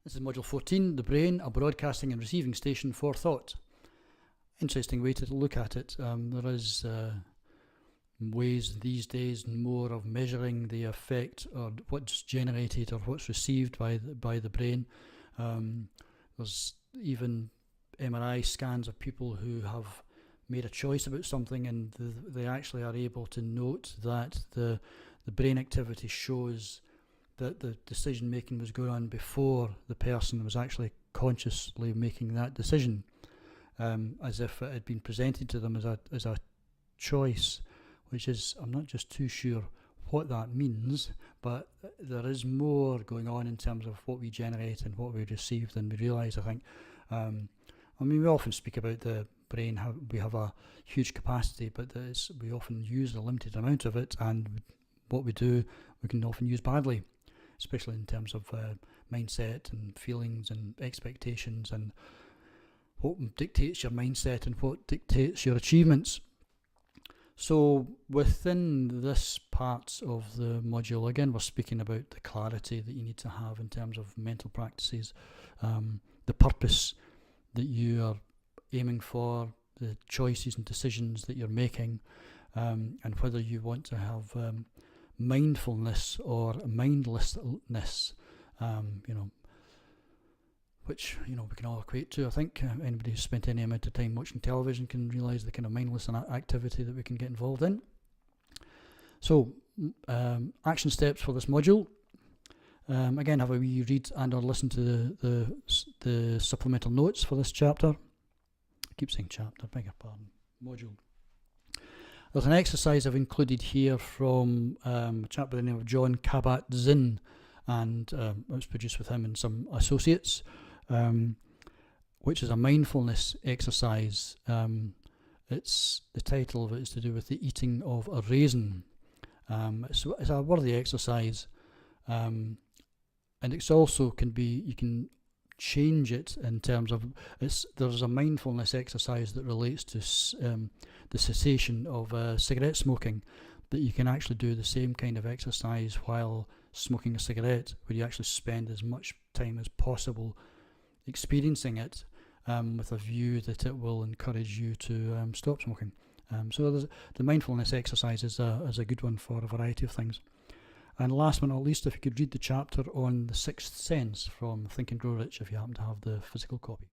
This is Module 14, the brain, a broadcasting and receiving station for thought. Interesting way to look at it. There is ways these days more of measuring the effect or what's generated or what's received by the brain. There's even MRI scans of people who have made a choice about something, and they actually are able to note that the brain activity shows that the decision making was going on before the person was actually consciously making that decision, as if it had been presented to them as a choice, which is, I'm not just too sure what that means, but there is more going on in terms of what we generate and what we receive than we realise, I think. We often speak about the brain, how we have a huge capacity, but we often use a limited amount of it, and what we do, we can often use badly, especially in terms of mindset and feelings and expectations, and what dictates your mindset and what dictates your achievements. So within this part of the module, again, we're speaking about the clarity that you need to have in terms of mental practices, the purpose that you are aiming for, the choices and decisions that you're making, and whether you want to have mindfulness or mindlessness, which we can all equate to. I think anybody who's spent any amount of time watching television can realise the kind of mindless activity that we can get involved in. So, action steps for this module. Again, have a wee read and or listen to the supplemental notes for this chapter. I keep saying chapter, beg your pardon, module. There's an exercise I've included here from a chap by the name of Jon Kabat-Zinn, and it was produced with him and some associates, which is a mindfulness exercise. It's the title of it is to do with the eating of a raisin. It's a worthy exercise, and it's also you can change it in terms of there's a mindfulness exercise that relates to the cessation of cigarette smoking, that you can actually do the same kind of exercise while smoking a cigarette, where you actually spend as much time as possible experiencing it, with a view that it will encourage you to stop smoking. So the mindfulness exercise is a good one for a variety of things. And last but not least, if you could read the chapter on the sixth sense from Think and Grow Rich, if you happen to have the physical copy.